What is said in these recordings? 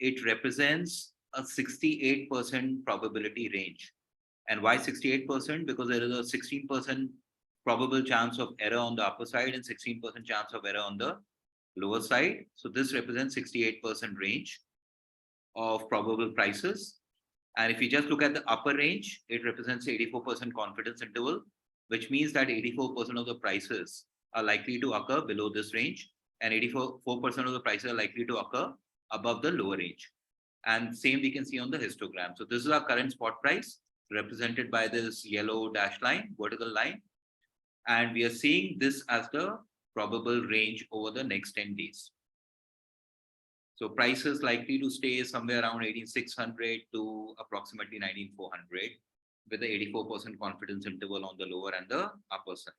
it represents a 68% probability range. And why 68%? Because there is a 16% probable chance of error on the upper side and 16% chance of error on the lower side. So this represents 68% range of probable prices. And if you just look at the upper range, it represents 84% confidence interval, which means that 84% of the prices are likely to occur below this range, and 84% of the prices are likely to occur above the lower range. And same we can see on the histogram. So this is our current spot price represented by this yellow dash line, vertical line. And we are seeing this as the probable range over the next 10 days. So price is likely to stay somewhere around 18,600 to approximately 19,400 with the 84% confidence interval on the lower and the upper side.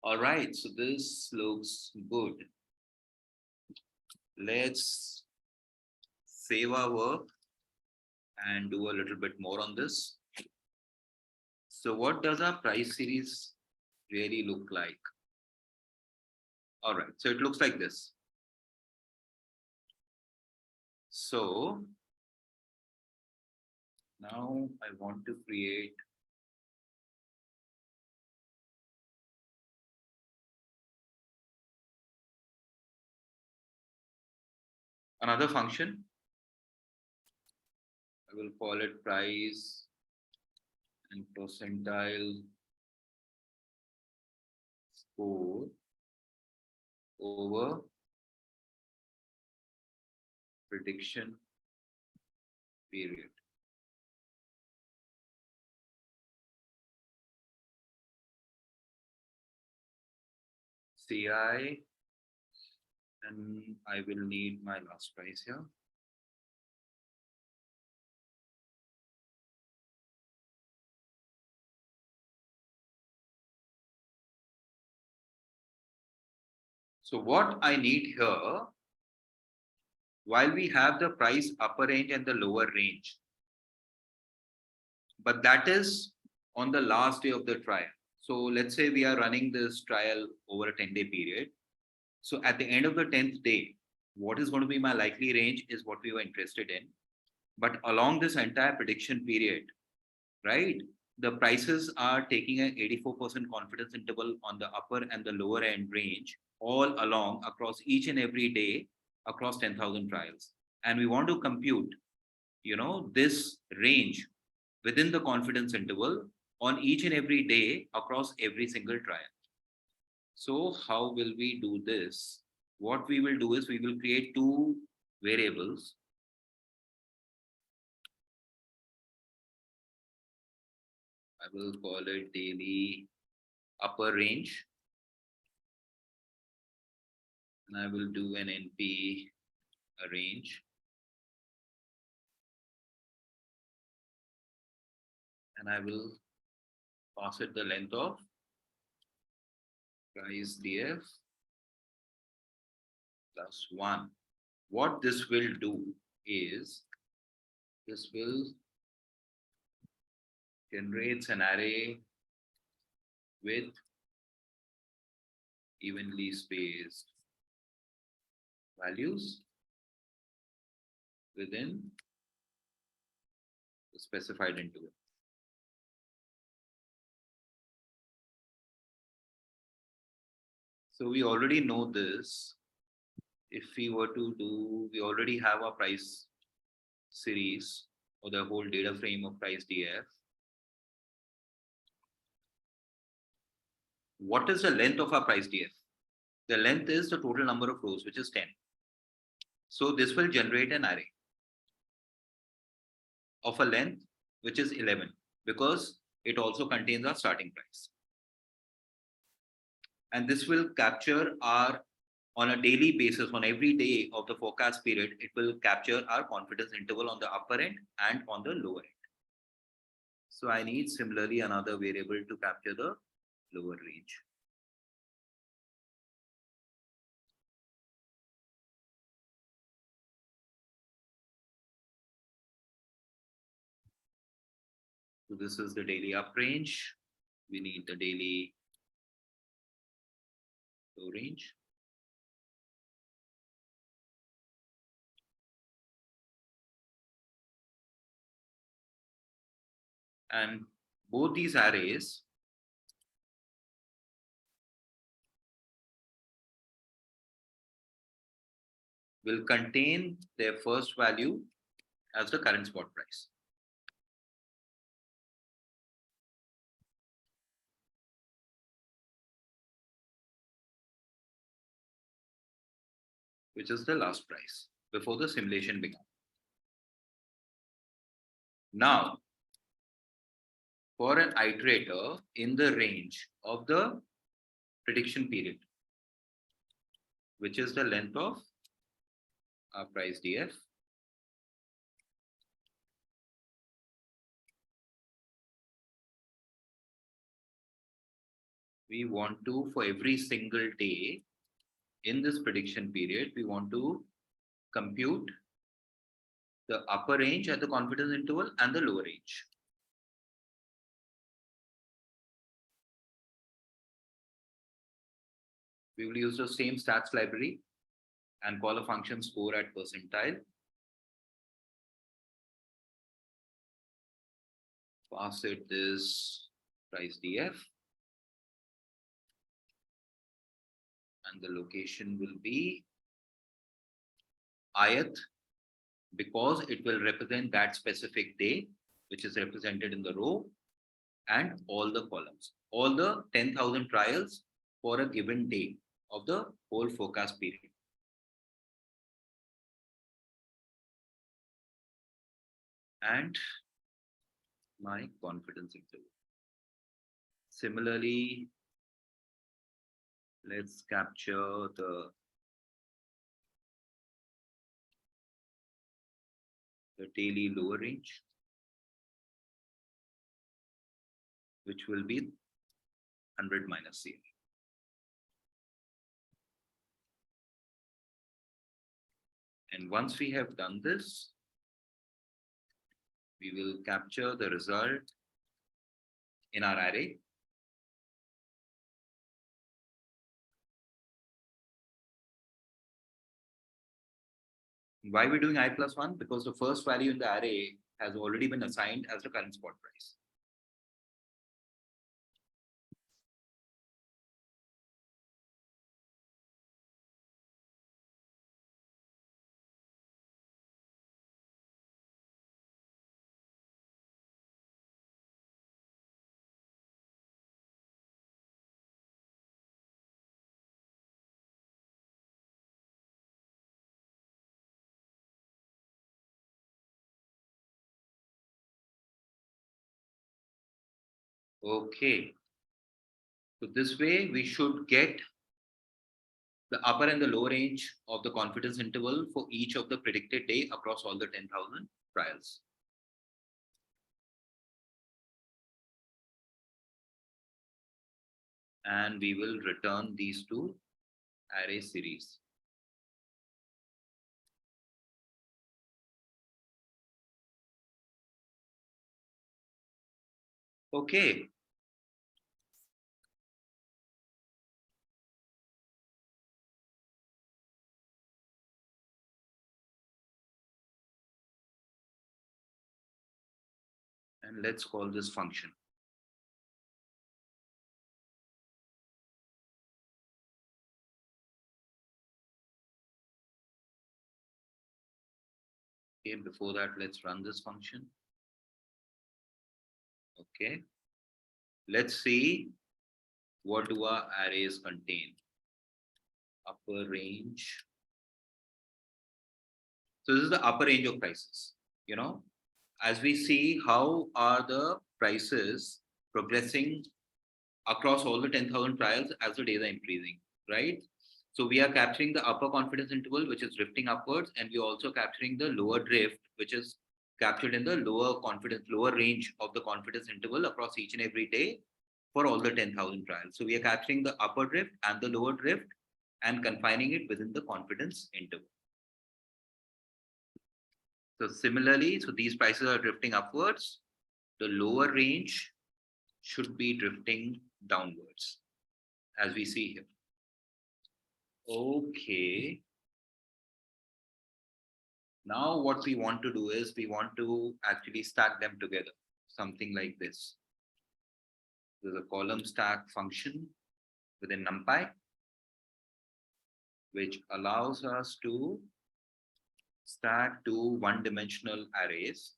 All right, so this looks good. Let's save our work and do a little bit more on this. So what does our price series really look like? All right, so it looks like this. So now I want to create another function. I will call it price and percentile score over prediction period. CI, and I will need my last price here. So what I need here, while we have the price upper range and the lower range, but that is on the last day of the trial. So let's say we are running this trial over a 10-day period. So at the end of the 10th day, what is going to be my likely range is what we were interested in. But along this entire prediction period, right, the prices are taking an 84% confidence interval on the upper and the lower end range all along across each and every day across 10,000 trials. And we want to compute, this range within the confidence interval on each and every day across every single trial. So how will we do this? What we will do is we will create two variables. I will call it daily upper range. And I will do an NP range. And I will pass it the length of price df plus 1. What this will do is this will generate an array with evenly spaced values within the specified interval. So we already know this. If we were to do, we already have our price series or the whole data frame of price DF. What is the length of our price DF? The length is the total number of rows, which is 10. So this will generate an array of a length, which is 11, because it also contains our starting price. And this will capture our, on a daily basis, on every day of the forecast period, it will capture our confidence interval on the upper end and on the lower end. So I need similarly another variable to capture the lower range. So this is the daily up range. We need the daily low range. And both these arrays will contain their first value as the current spot price. Which is the last price before the simulation began. Now, for an iterator in the range of the prediction period, which is the length of our price DF, we want to, for every single day in this prediction period, we want to compute the upper range at the confidence interval and the lower range. We will use the same stats library and call a function score at percentile. Pass it this price DF. And the location will be ith, because it will represent that specific day, which is represented in the row, and all the columns, all the 10,000 trials for a given day of the whole forecast period. And my confidence interval. Similarly, let's capture the daily lower range, which will be 100 minus CL. And once we have done this, we will capture the result in our array. Why are we doing I plus 1? Because the first value in the array has already been assigned as the current spot price. Okay. So this way we should get the upper and the lower range of the confidence interval for each of the predicted day across all the 10,000 trials. And we will return these two array series. Okay. And let's call this function. Okay, before that, let's run this function. Okay. Let's see what do our arrays contain. Upper range. So this is the upper range of prices. You know, as we see how are the prices progressing across all the 10,000 trials as the days are increasing, right? So we are capturing the upper confidence interval, which is drifting upwards, and we're also capturing the lower drift, which is captured in the lower range of the confidence interval across each and every day for all the 10,000 trials. So we are capturing the upper drift and the lower drift and confining it within the confidence interval. So similarly, so these prices are drifting upwards. The lower range should be drifting downwards, as we see here. Okay. Now what we want to do is we want to actually stack them together. something like this. There's a column stack function within NumPy, which allows us to stack two one-dimensional arrays.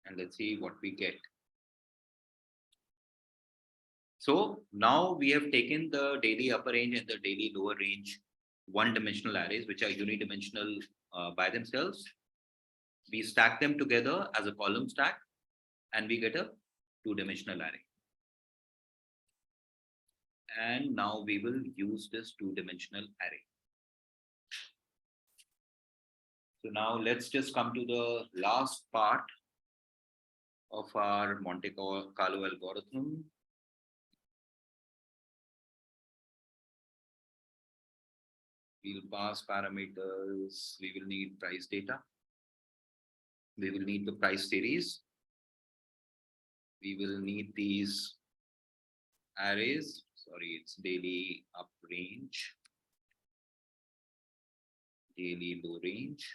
And let's see what we get. So now we have taken the daily upper range and the daily lower range one-dimensional arrays, which are unidimensional by themselves. We stack them together as a column stack, and we get a two-dimensional array. And now we will use this two-dimensional array. So now let's just come to the last part of our Monte Carlo algorithm. We'll pass parameters. We will need price data. We will need the price series. We will need these arrays. Sorry, it's daily up range, daily low range.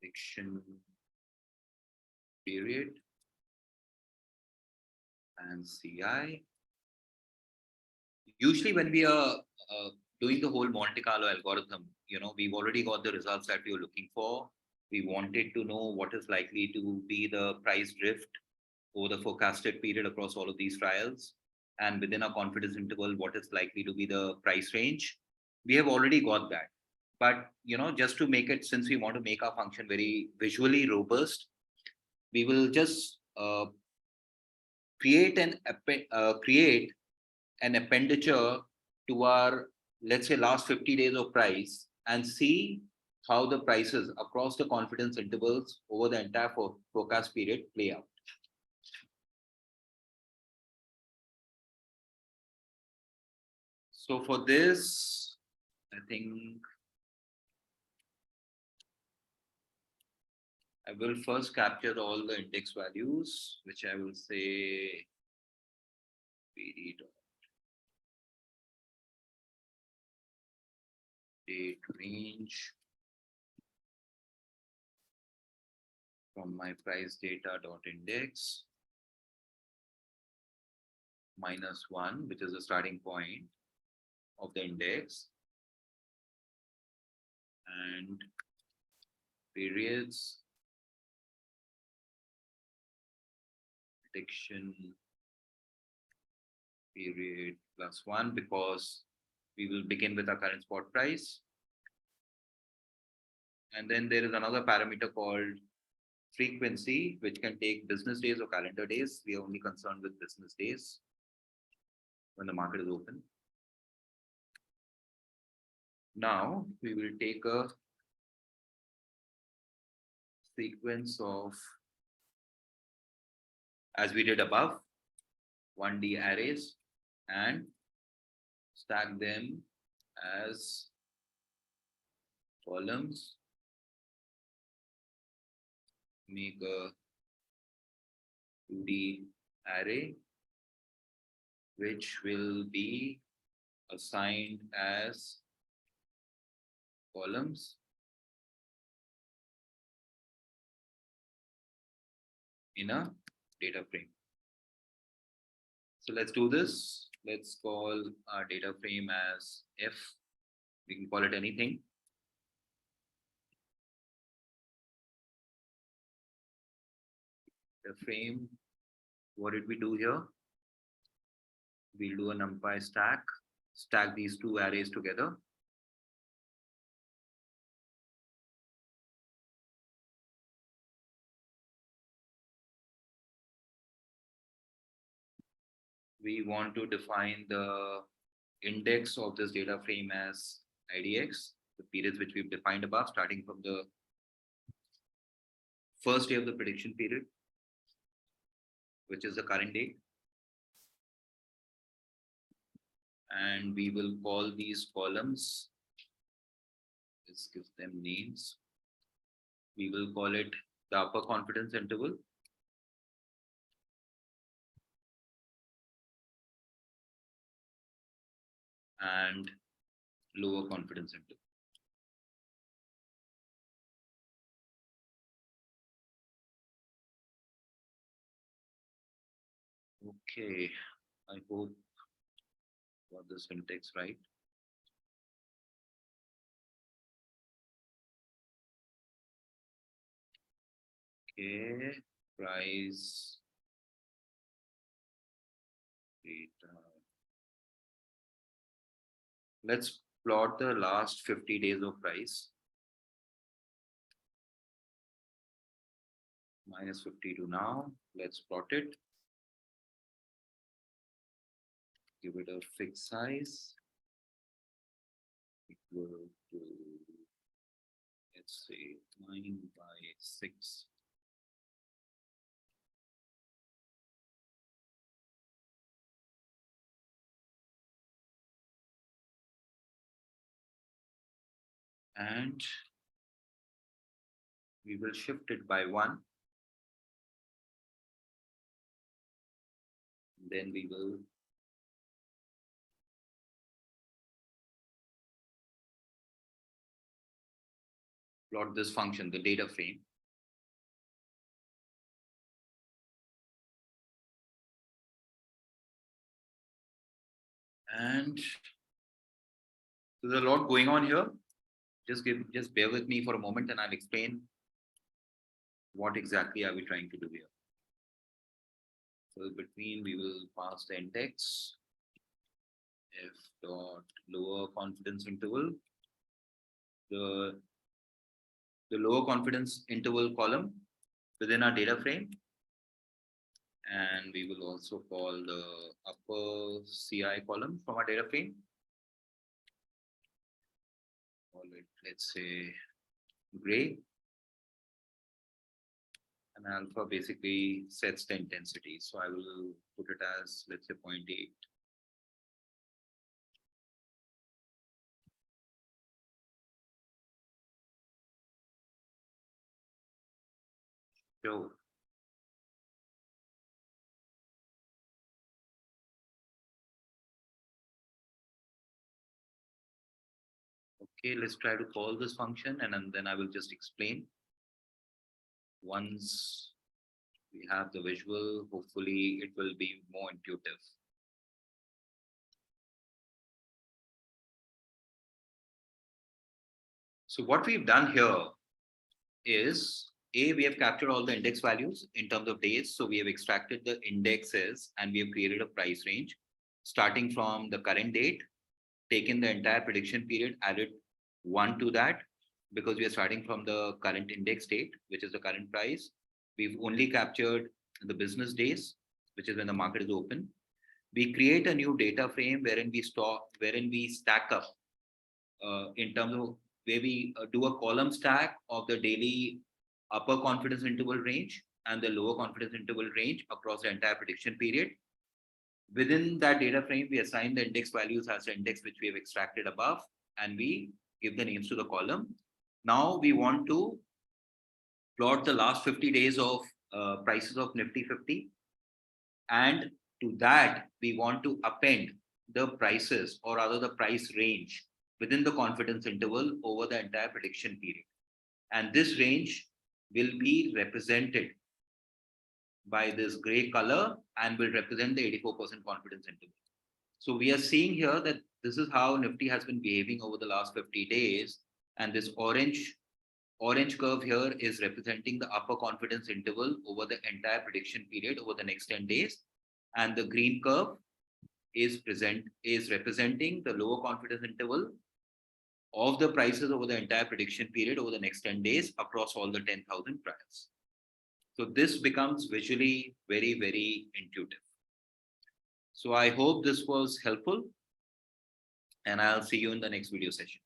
Prediction period and CI. Usually when we are doing the whole Monte Carlo algorithm, we've already got the results that we are looking for. We wanted to know what is likely to be the price drift over the forecasted period across all of these trials. And within a confidence interval, what is likely to be the price range. We have already got that. But, just to make it, since we want to make our function very visually robust, we will just create an expenditure to our, let's say, last 50 days of price and see how the prices across the confidence intervals over the entire forecast period play out. So for this, I think I will first capture all the index values, which I will say PD date range from my price data dot index -1, which is the starting point of the index, and periods prediction period +1, because we will begin with our current spot price. And then there is another parameter called frequency, which can take business days or calendar days. We are only concerned with business days when the market is open. Now we will take a sequence of, as we did above, 1D arrays and stack them as columns. Make a 2D array, which will be assigned as columns in a data frame. So let's do this. Let's call our data frame as F. We can call it anything. The frame, what did we do here? We'll do a NumPy stack these two arrays together. We want to define the index of this data frame as IDX, the periods which we've defined above, starting from the first day of the prediction period, which is the current date. And we will call these columns, let's give them names. We will call it the upper confidence interval. And lower confidence interval. Okay, I hope got the syntax right. Okay, price data. Let's plot the last 50 days of price. Minus 50 to now. Let's plot it. Give it a fixed size. Equal to, let's say, 9/6. And we will shift it by 1. Then we will plot this function, the data frame. And there's a lot going on here. Just bear with me for a moment and I'll explain what exactly are we trying to do here. So between, we will pass the index f dot lower confidence interval, the lower confidence interval column within our data frame, and we will also call the upper CI column from our data frame. Call it, let's say, gray. And alpha basically sets the intensity. So I will put it as, let's say, 0.8. So okay, let's try to call this function and then I will just explain. Once we have the visual, hopefully it will be more intuitive. So what we've done here is, we have captured all the index values in terms of days. So we have extracted the indexes and we have created a price range starting from the current date, taken the entire prediction period, added 1 to that because we are starting from the current index date, which is the current price. We've only captured the business days, which is when the market is open. We create a new data frame wherein we stack up in terms of where we do a column stack of the daily upper confidence interval range and the lower confidence interval range across the entire prediction period. Within that data frame, we assign the index values as the index which we have extracted above, and we give the names to the column. Now we want to plot the last 50 days of prices of Nifty 50. And to that, we want to append the prices, or rather the price range within the confidence interval over the entire prediction period. And this range will be represented by this gray color and will represent the 84% confidence interval. So we are seeing here that this is how Nifty has been behaving over the last 50 days. And this orange curve here is representing the upper confidence interval over the entire prediction period over the next 10 days. And the green curve is representing the lower confidence interval of the prices over the entire prediction period over the next 10 days across all the 10,000 trials. So this becomes visually very, very intuitive. So I hope this was helpful, and I'll see you in the next video session.